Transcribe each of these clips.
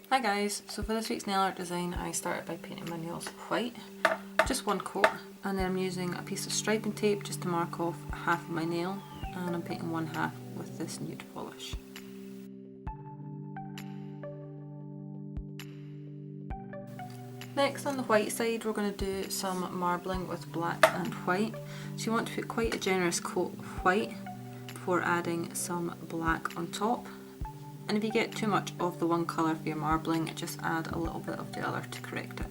Hi guys, so for this week's nail art design I started by painting my nails white, just one coat, and then I'm using a piece of striping tape just to mark off half of my nail, and I'm painting one half with this nude polish. Next, on the white side, we're going to do some marbling with black and white. So you want to put quite a generous coat of white before adding some black on top. And if you get too much of the one colour for your marbling, just add a little bit of the other to correct it.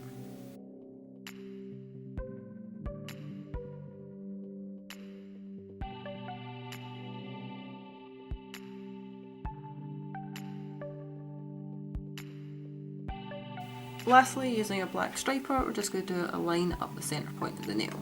Lastly, using a black striper, we're just going to do a line up the centre point of the nail.